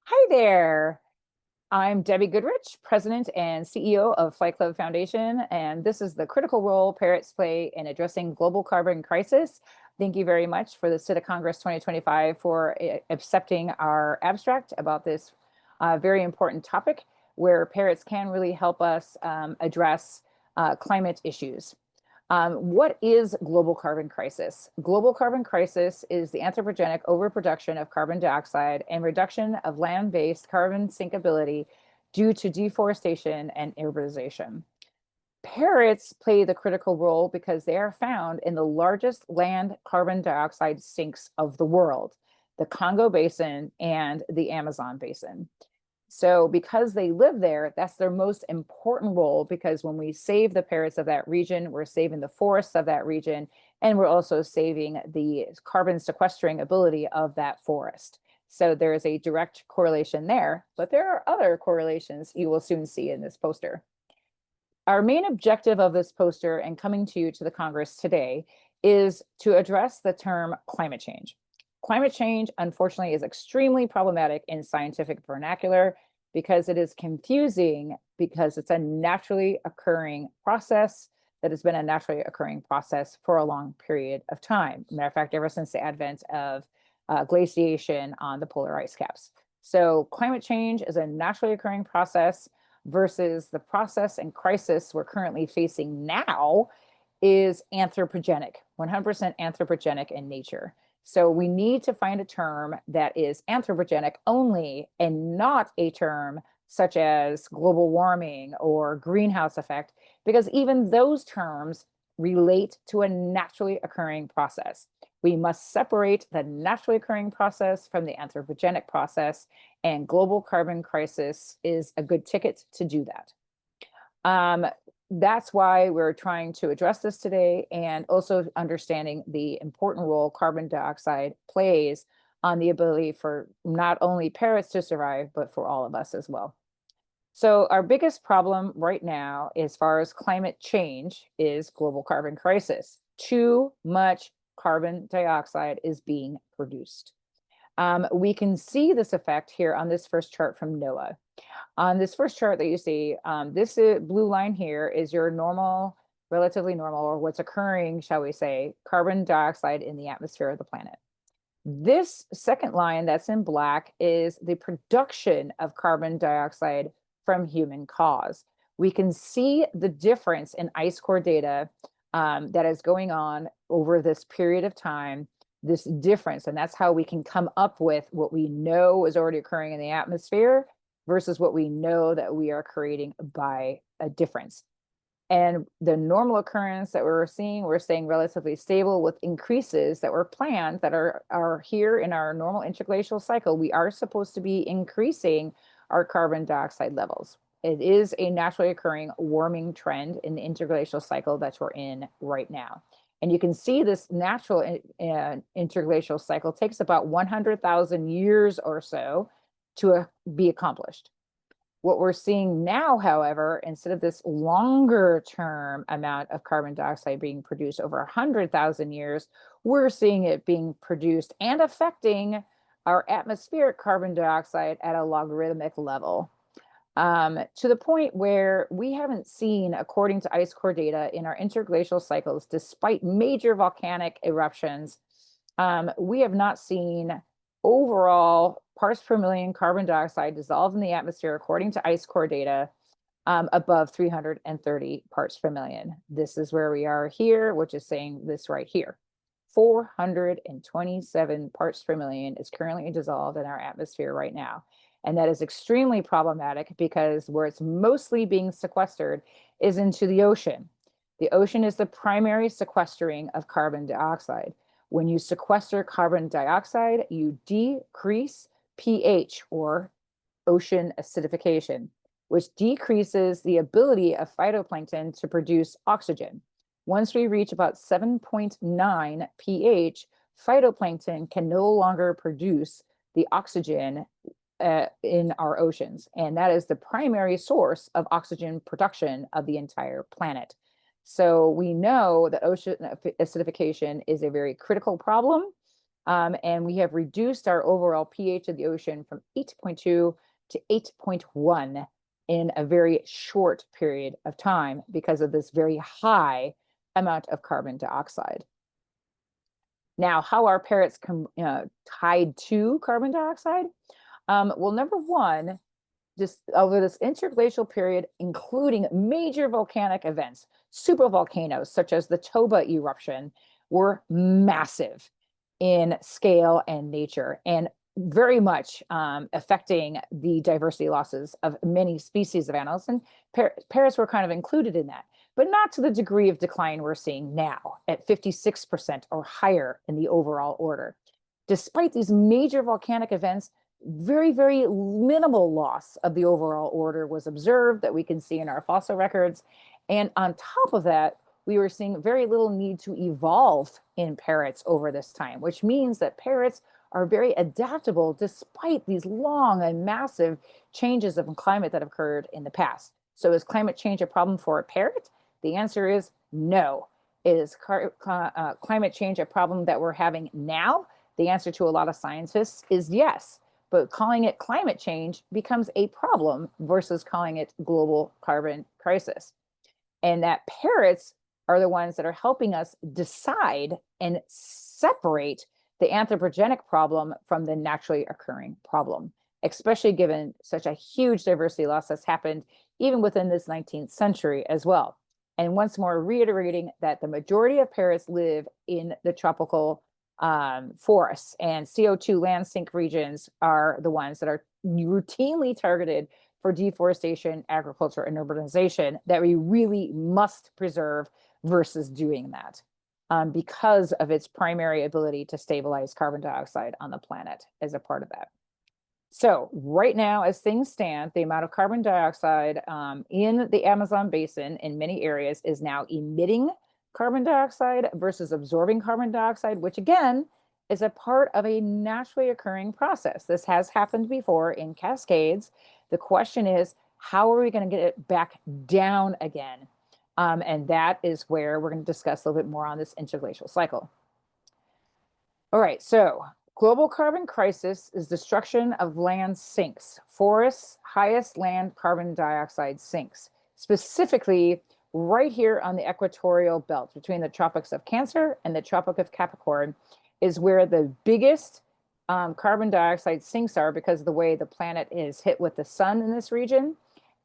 Hi there. I'm Debbie Goodrich, President and CEO of Flight Club Foundation, and this is the critical role parrots play in addressing global carbon crisis. Thank you very much for the City Congress 2025 for accepting our abstract about this very important topic where parrots can really help us address climate issues. What is global carbon crisis? Global carbon crisis is the anthropogenic overproduction of carbon dioxide and reduction of land-based carbon sinkability due to deforestation and urbanization. Parrots play the critical role because they are found in the largest land carbon dioxide sinks of the world, the Congo Basin and the Amazon Basin. So because they live there, that's their most important role, because when we save the parrots of that region, we're saving the forests of that region, and we're also saving the carbon sequestering ability of that forest. So there is a direct correlation there, but there are other correlations you will soon see in this poster. Our main objective of this poster and coming to you to the Congress today is to address the term climate change. Climate change, unfortunately, is extremely problematic in scientific vernacular because it is confusing, because it's a naturally occurring process that has been a naturally occurring process for a long period of time. Matter of fact, ever since the advent of glaciation on the polar ice caps. So climate change is a naturally occurring process versus the process and crisis we're currently facing now is anthropogenic, 100% anthropogenic in nature. So we need to find a term that is anthropogenic only and not a term such as global warming or greenhouse effect, because even those terms relate to a naturally occurring process. We must separate the naturally occurring process from the anthropogenic process, and global carbon crisis is a good ticket to do that. That's why we're trying to address this today, and also understanding the important role carbon dioxide plays on the ability for not only parrots to survive, but for all of us as well. So our biggest problem right now, as far as climate change, is global carbon crisis. Too much carbon dioxide is being produced. We can see this effect here on this first chart from NOAA. On this first chart that you see, this blue line here is your normal, relatively normal, or what's occurring, shall we say, carbon dioxide in the atmosphere of the planet. This second line that's in black is the production of carbon dioxide from human cause. We can see the difference in ice core data that is going on over this period of time, this difference, and that's how we can come up with what we know is already occurring in the atmosphere versus what we know that we are creating by a difference. And the normal occurrence that we're staying relatively stable with increases that were planned that are here in our normal interglacial cycle. We are supposed to be increasing our carbon dioxide levels. It is a naturally occurring warming trend in the interglacial cycle that we're in right now. And you can see this natural interglacial cycle takes about 100,000 years or so to be accomplished. What we're seeing now, however, instead of this longer term amount of carbon dioxide being produced over 100,000 years, we're seeing it being produced and affecting our atmospheric carbon dioxide at a logarithmic level. To the point where we haven't seen, according to ice core data in our interglacial cycles, despite major volcanic eruptions, we have not seen overall parts per million carbon dioxide dissolved in the atmosphere, according to ice core data, above 330 parts per million. This is where we are here, which is saying this right here. 427 parts per million is currently dissolved in our atmosphere right now. And that is extremely problematic because where it's mostly being sequestered is into the ocean. The ocean is the primary sequestering of carbon dioxide. When you sequester carbon dioxide, you decrease pH, or ocean acidification, which decreases the ability of phytoplankton to produce oxygen. Once we reach about 7.9 pH, phytoplankton can no longer produce the oxygen in our oceans. And that is the primary source of oxygen production of the entire planet. So we know that ocean acidification is a very critical problem. And we have reduced our overall pH of the ocean from 8.2 to 8.1 in a very short period of time because of this very high amount of carbon dioxide. Now, how are parrots tied to carbon dioxide? Well, number one, just over this interglacial period, including major volcanic events, supervolcanoes such as the Toba eruption, were massive in scale and nature, and very much affecting the diversity losses of many species of animals. And parrots were kind of included in that, but not to the degree of decline we're seeing now at 56% or higher in the overall order. Despite these major volcanic events, very, very minimal loss of the overall order was observed that we can see in our fossil records. And on top of that, we were seeing very little need to evolve in parrots over this time, which means that parrots are very adaptable despite these long and massive changes of climate that have occurred in the past. So is climate change a problem for a parrot? The answer is no. Is climate change a problem that we're having now? The answer to a lot of scientists is yes. But calling it climate change becomes a problem versus calling it global carbon crisis. And that parrots are the ones that are helping us decide and separate the anthropogenic problem from the naturally occurring problem, especially given such a huge diversity loss that's happened even within this 19th century as well. And once more, reiterating that the majority of parrots live in the tropical forests, and CO2 land sink regions are the ones that are routinely targeted for deforestation, agriculture, and urbanization that we really must preserve versus doing that because of its primary ability to stabilize carbon dioxide on the planet as a part of that. So right now, as things stand, the amount of carbon dioxide in the Amazon basin in many areas is now emitting carbon dioxide versus absorbing carbon dioxide, which again is a part of a naturally occurring process. This has happened before in cascades. The question is, how are we going to get it back down again? And that is where we're going to discuss a little bit more on this interglacial cycle. All right, so global carbon crisis is destruction of land sinks, forests, highest land carbon dioxide sinks, specifically right here on the equatorial belt between the Tropics of Cancer and the Tropic of Capricorn is where the biggest carbon dioxide sinks are because of the way the planet is hit with the sun in this region,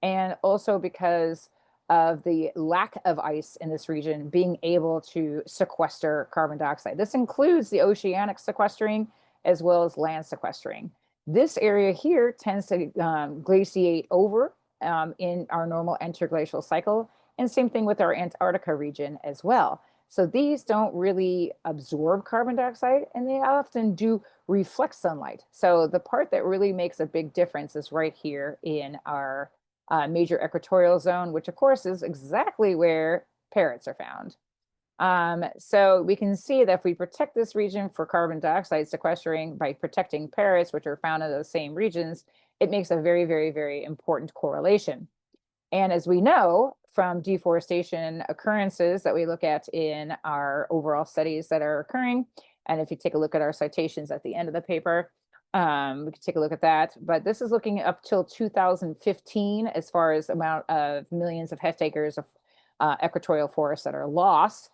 and also because of the lack of ice in this region being able to sequester carbon dioxide. This includes the oceanic sequestering as well as land sequestering. This area here tends to glaciate over in our normal interglacial cycle, and same thing with our Antarctica region as well. So these don't really absorb carbon dioxide, and they often do reflect sunlight. So the part that really makes a big difference is right here in our major equatorial zone, which of course is exactly where parrots are found. So we can see that if we protect this region for carbon dioxide sequestering by protecting parrots, which are found in those same regions, it makes a very, very, very important correlation. And as we know from deforestation occurrences that we look at in our overall studies that are occurring, and if you take a look at our citations at the end of the paper, we can take a look at that. But this is looking up till 2015 as far as amount of millions of hectares of equatorial forests that are lost.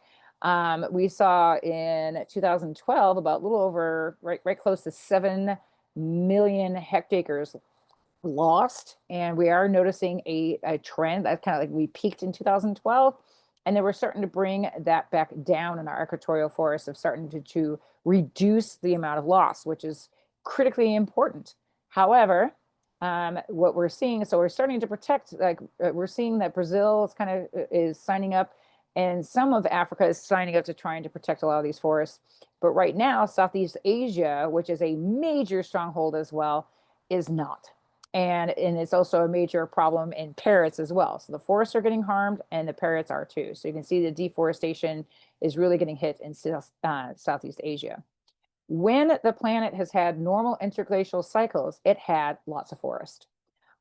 We saw in 2012 about a little over, right close to 7 million hectares lost, and we are noticing a trend that kind of like we peaked in 2012, and then we're starting to bring that back down in our equatorial forests of starting to reduce the amount of loss, which is critically important. However, what we're seeing, so we're starting to protect, like we're seeing that Brazil is signing up, and some of Africa is signing up to trying to protect a lot of these forests. But right now, Southeast Asia, which is a major stronghold as well, is not. And it's also a major problem in parrots as well. So the forests are getting harmed and the parrots are too. So you can see the deforestation is really getting hit in Southeast Asia. When the planet has had normal interglacial cycles, it had lots of forest.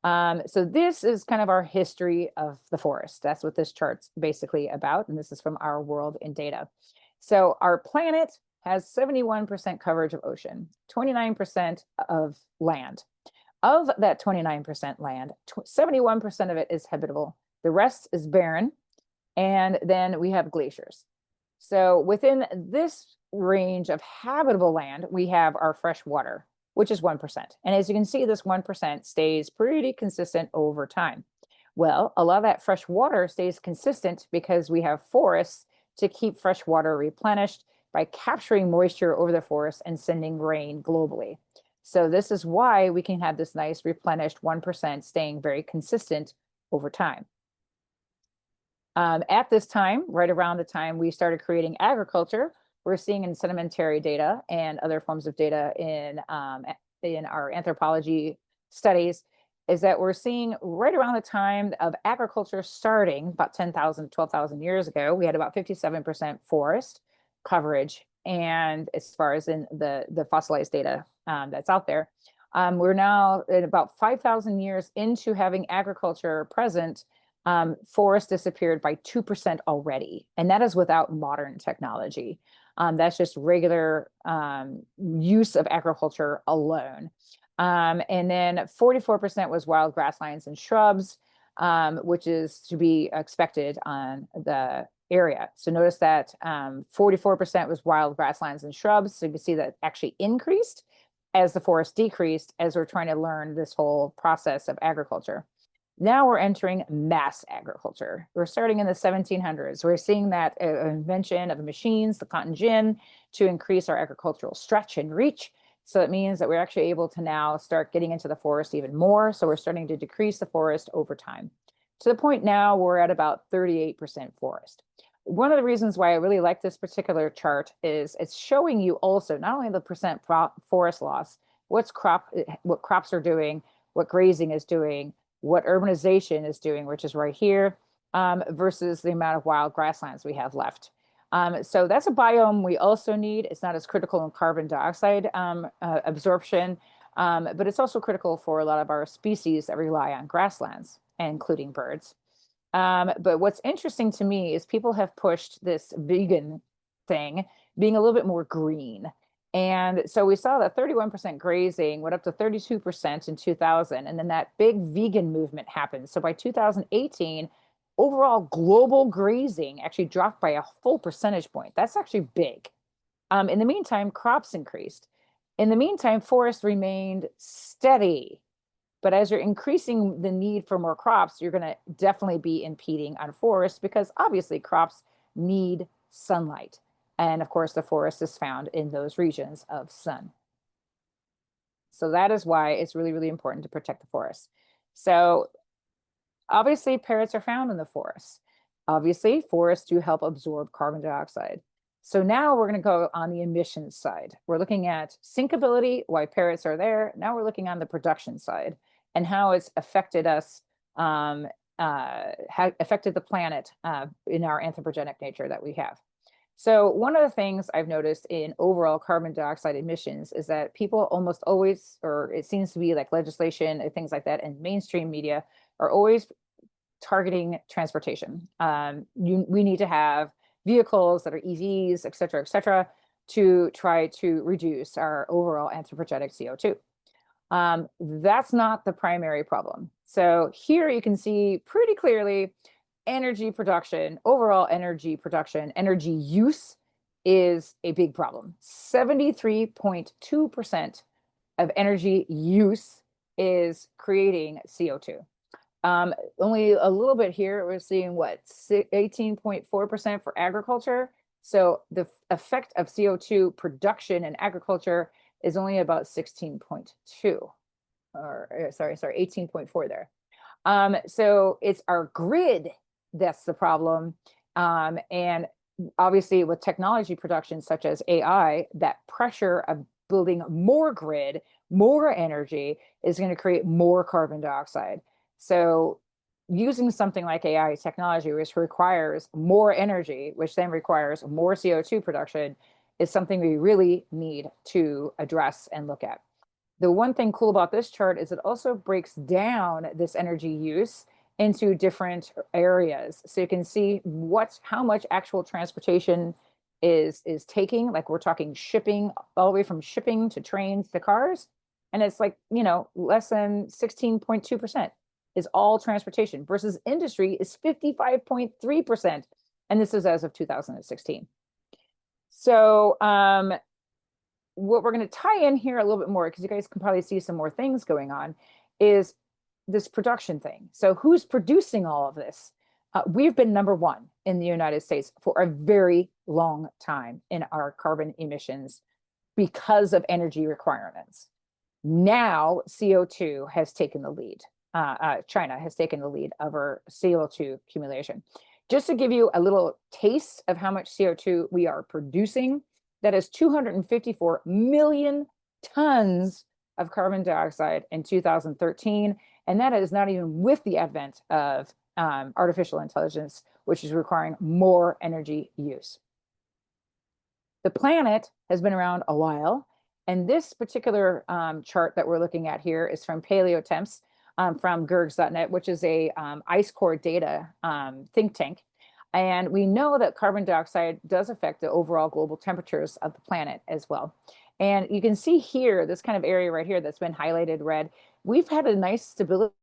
So this is kind of our history of the forest. That's what this chart's basically about. And this is from Our World in Data. So our planet has 71% coverage of ocean, 29% of land. Of that 29% land, 71% of it is habitable. The rest is barren. And then we have glaciers. So within this range of habitable land, we have our fresh water, which is 1%. And as you can see, this 1% stays pretty consistent over time. Well, a lot of that fresh water stays consistent because we have forests to keep fresh water replenished by capturing moisture over the forest and sending rain globally. So this is why we can have this nice replenished 1% staying very consistent over time. At this time, right around the time we started creating agriculture, we're seeing in sedimentary data and other forms of data in our anthropology studies, is that we're seeing right around the time of agriculture starting about 10,000, 12,000 years ago, we had about 57% forest coverage. And as far as in the fossilized data that's out there, we're now at about 5,000 years into having agriculture present. Forest disappeared by 2% already, and that is without modern technology. That's just regular use of agriculture alone. And then 44% was wild grasslands and shrubs, which is to be expected on the area. So notice that 44% was wild grasslands and shrubs. So you can see that actually increased as the forest decreased as we're trying to learn this whole process of agriculture. Now we're entering mass agriculture. We're starting in the 1700s. We're seeing that invention of machines, the cotton gin, to increase our agricultural stretch and reach. So it means that we're actually able to now start getting into the forest even more. So we're starting to decrease the forest over time. To the point now we're at about 38% forest. One of the reasons why I really like this particular chart is it's showing you also not only the percent forest loss, what crops are doing, what grazing is doing, what urbanization is doing, which is right here, versus the amount of wild grasslands we have left. So that's a biome we also need. It's not as critical in carbon dioxide absorption, but it's also critical for a lot of our species that rely on grasslands, including birds. But what's interesting to me is people have pushed this vegan thing being a little bit more green. And so we saw that 31% grazing went up to 32% in 2000, and then that big vegan movement happened. So by 2018, overall global grazing actually dropped by a full percentage point. That's actually big. In the meantime, crops increased. In the meantime, forests remained steady. But as you're increasing the need for more crops, you're going to definitely be impeding on forests because obviously crops need sunlight. And of course, the forest is found in those regions of sun. So that is why it's really, really important to protect the forest. So obviously, parrots are found in the forest. Obviously, forests do help absorb carbon dioxide. So now we're going to go on the emissions side. We're looking at sinkability, why parrots are there. Now we're looking on the production side and how it's affected us, affected the planet in our anthropogenic nature that we have. So one of the things I've noticed in overall carbon dioxide emissions is that people almost always, or it seems to be like legislation and things like that, and mainstream media are always targeting transportation. We need to have vehicles that are EVs, et cetera, to try to reduce our overall anthropogenic CO2. That's not the primary problem. So here you can see pretty clearly energy production, overall energy production, energy use is a big problem. 73.2% of energy use is creating CO2. Only a little bit here, we're seeing what, 18.4% for agriculture. So the effect of CO2 production in agriculture is only about 16.2, or sorry, 18.4 there. So it's our grid that's the problem. And obviously with technology production such as AI, that pressure of building more grid, more energy is going to create more carbon dioxide. So using something like AI technology, which requires more energy, which then requires more CO2 production, is something we really need to address and look at. The one thing cool about this chart is it also breaks down this energy use into different areas. So you can see how much actual transportation is taking, like we're talking shipping, all the way from shipping to trains to cars. And it's like, less than 16.2% is all transportation versus industry is 55.3%. And this is as of 2016. So what we're going to tie in here a little bit more, because you guys can probably see some more things going on, is this production thing. So who's producing all of this? We've been number one in the United States for a very long time in our carbon emissions because of energy requirements. Now CO2 has taken the lead. China has taken the lead over CO2 accumulation. Just to give you a little taste of how much CO2 we are producing, that is 254 million tons of carbon dioxide in 2013. And that is not even with the advent of artificial intelligence, which is requiring more energy use. The planet has been around a while. And this particular chart that we're looking at here is from Paleotemps, from gergs.net, which is a ice core data think tank. And we know that carbon dioxide does affect the overall global temperatures of the planet as well. And you can see here, this kind of area right here that's been highlighted red, we've had a nice stability.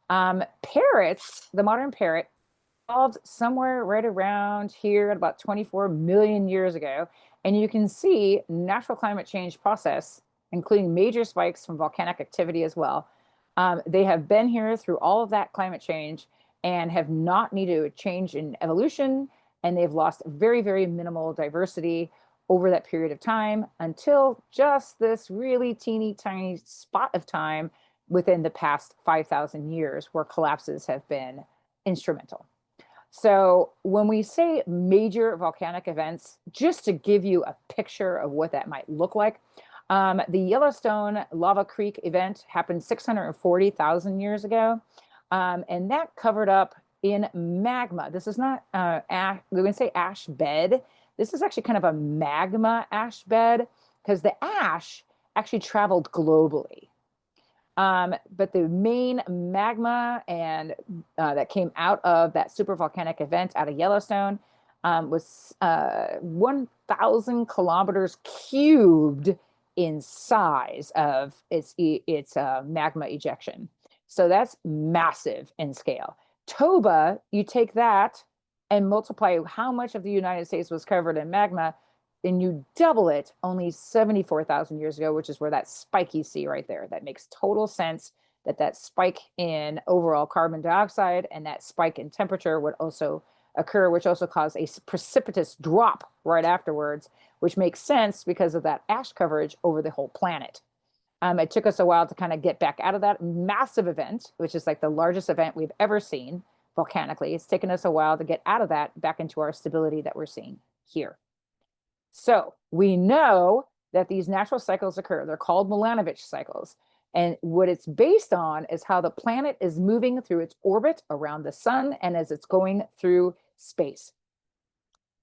Parrots, the modern parrot, evolved somewhere right around here at about 24 million years ago. And you can see natural climate change process, including major spikes from volcanic activity as well. They have been here through all of that climate change and have not needed a change in evolution. And they've lost very, very minimal diversity over that period of time until just this really teeny tiny spot of time within the past 5,000 years where collapses have been instrumental. So when we say major volcanic events, just to give you a picture of what that might look like, the Yellowstone Lava Creek event happened 640,000 years ago, and that covered up in magma. This is not ash, we're going to say ash bed. This is actually kind of a magma ash bed because the ash actually traveled globally. But the main magma and that came out of that supervolcanic event out of Yellowstone was 1,000 kilometers cubed in size of its magma ejection. So that's massive in scale. Toba, you take that and multiply how much of the United States was covered in magma, and you double it only 74,000 years ago, which is where that spike you see right there. That makes total sense that that spike in overall carbon dioxide and that spike in temperature would also occur, which also caused a precipitous drop right afterwards, which makes sense because of that ash coverage over the whole planet. It took us a while to kind of get back out of that massive event, which is like the largest event we've ever seen volcanically. It's taken us a while to get out of that back into our stability that we're seeing here. So we know that these natural cycles occur. They're called Milankovitch cycles. And what it's based on is how the planet is moving through its orbit around the sun and as it's going through space.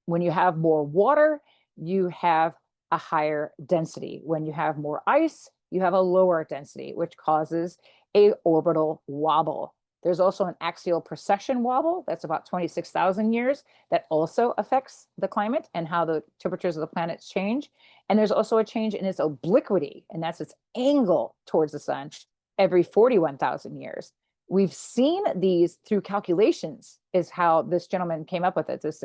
When you have more water, you have a higher density. When you have more ice, you have a lower density, which causes a orbital wobble. There's also an axial precession wobble that's about 26,000 years that also affects the climate and how the temperatures of the planet change. And there's also a change in its obliquity, and that's its angle towards the sun every 41,000 years. We've seen these through calculations, is how this gentleman came up with it. This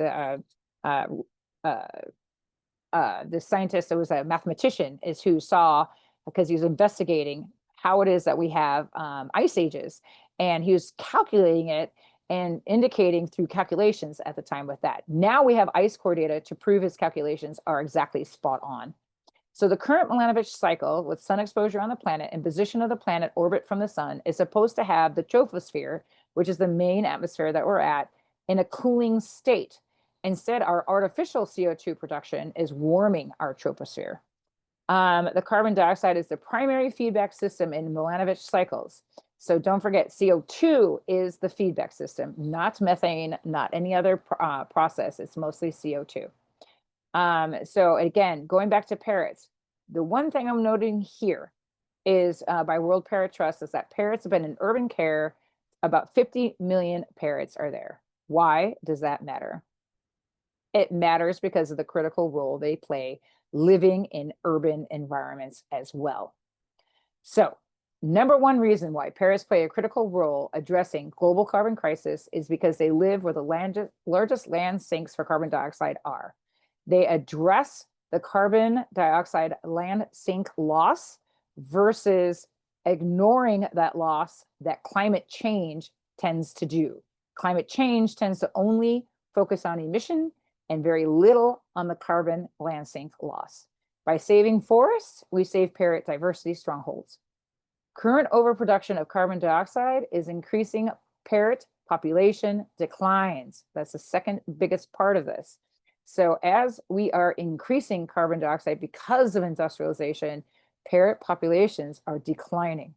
scientist that was a mathematician is who saw, because he was investigating how it is that we have ice ages. And he was calculating it and indicating through calculations at the time with that. Now we have ice core data to prove his calculations are exactly spot on. So the current Milankovitch cycle with sun exposure on the planet and position of the planet orbit from the sun is supposed to have the troposphere, which is the main atmosphere that we're at, in a cooling state. Instead, our artificial CO2 production is warming our troposphere. The carbon dioxide is the primary feedback system in Milankovitch cycles. So don't forget, CO2 is the feedback system, not methane, not any other process. It's mostly CO2. So again, going back to parrots, the one thing I'm noting here is by World Parrot Trust is that parrots have been in urban care About 50 million parrots are there. Why does that matter? It matters because of the critical role they play living in urban environments as well. So, number one reason why parrots play a critical role addressing global carbon crisis is because they live where the largest land sinks for carbon dioxide are. They address the carbon dioxide land sink loss versus ignoring that loss that climate change tends to do. Climate change tends to only focus on emission and very little on the carbon land sink loss. By saving forests, we save parrot diversity strongholds. Current overproduction of carbon dioxide is increasing parrot population declines. That's the second biggest part of this. So as we are increasing carbon dioxide because of industrialization, parrot populations are declining.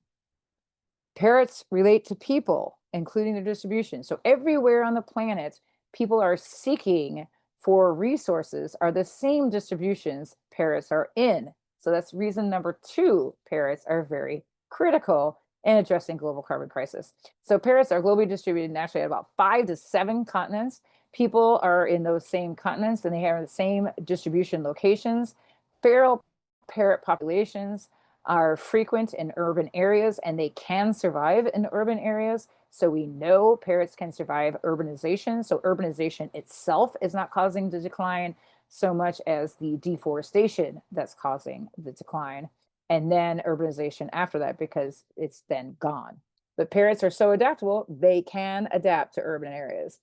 Parrots relate to people, including their distribution. So everywhere on the planet, people are seeking for resources are the same distributions parrots are in. So that's reason number two, parrots are very critical in addressing global carbon crisis. So parrots are globally distributed naturally at about 5 to 7 continents. People are in those same continents and they have the same distribution locations. Feral parrot populations are frequent in urban areas and they can survive in urban areas. So we know parrots can survive urbanization. So urbanization itself is not causing the decline so much as the deforestation that's causing the decline. And then urbanization after that because it's then gone. But parrots are so adaptable, they can adapt to urban areas.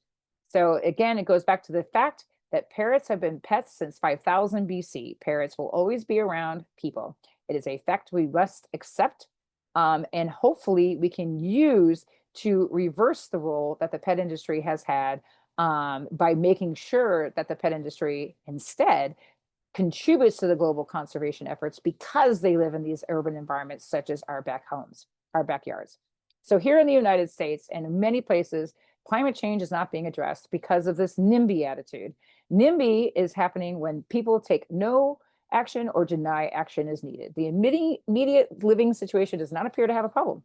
So again, it goes back to the fact that parrots have been pets since 5000 BC. Parrots will always be around people. It is a fact we must accept, and hopefully we can use to reverse the role that the pet industry has had by making sure that the pet industry instead contributes to the global conservation efforts because they live in these urban environments such as our back homes, our backyards. So here in the United States and in many places, climate change is not being addressed because of this NIMBY attitude. NIMBY is happening when people take no action or deny action is needed. The immediate living situation does not appear to have a problem.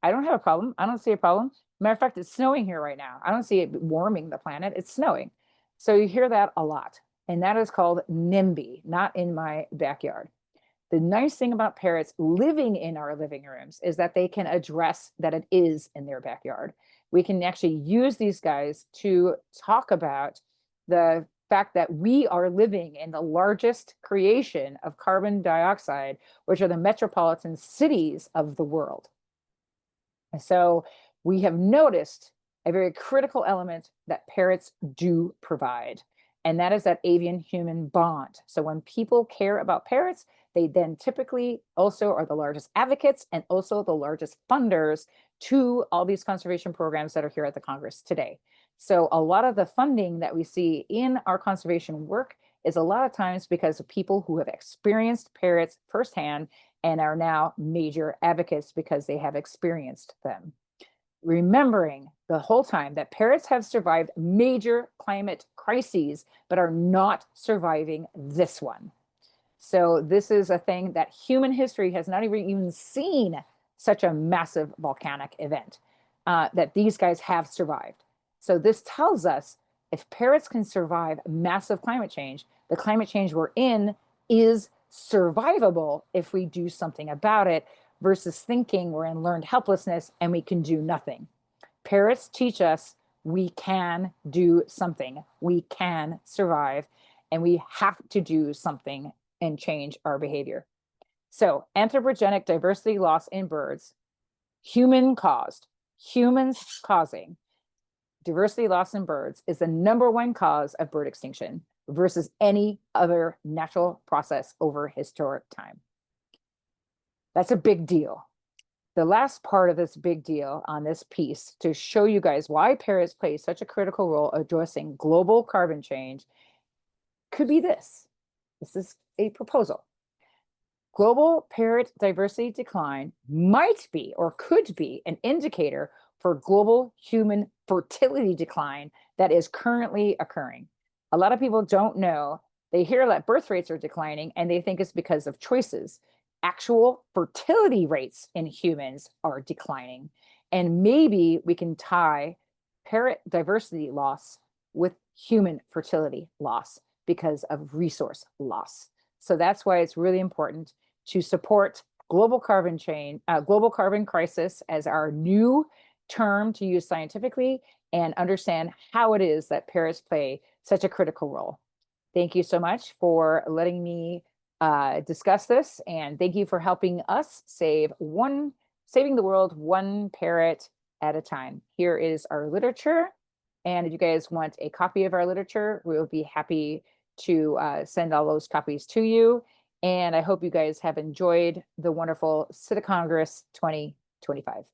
I don't have a problem. I don't see a problem. Matter of fact, it's snowing here right now. I don't see it warming the planet. It's snowing. So you hear that a lot. And that is called NIMBY, not in my backyard. The nice thing about parrots living in our living rooms is that they can address that it is in their backyard. We can actually use these guys to talk about the fact that we are living in the largest creation of carbon dioxide, which are the metropolitan cities of the world. And so we have noticed a very critical element that parrots do provide, and that is that avian-human bond. So when people care about parrots, they then typically also are the largest advocates and also the largest funders to all these conservation programs that are here at the Congress today. So a lot of the funding that we see in our conservation work is a lot of times because of people who have experienced parrots firsthand and are now major advocates because they have experienced them. Remembering the whole time that parrots have survived major climate crises, but are not surviving this one. So this is a thing that human history has not even seen such a massive volcanic event that these guys have survived. So this tells us if parrots can survive massive climate change, the climate change we're in is survivable if we do something about it versus thinking we're in learned helplessness and we can do nothing. Parrots teach us we can do something, we can survive, and we have to do something and change our behavior. So anthropogenic diversity loss in birds, human caused, humans causing diversity loss in birds is the #1 cause of bird extinction versus any other natural process over historic time. That's a big deal. The last part of this big deal on this piece to show you guys why parrots play such a critical role addressing global carbon change could be this. This is a proposal. Global parrot diversity decline might be or could be an indicator for global human fertility decline that is currently occurring. A lot of people don't know. They hear that birth rates are declining and they think it's because of choices. Actual fertility rates in humans are declining. And maybe we can tie parrot diversity loss with human fertility loss because of resource loss. So that's why it's really important to support global carbon global carbon crisis as our new term to use scientifically, and understand how it is that parrots play such a critical role. Thank you so much for letting me discuss this, and thank you for helping us saving the world one parrot at a time. Here is our literature, and if you guys want a copy of our literature, we will be happy to send all those copies to you. And I hope you guys have enjoyed the wonderful City Congress 2025.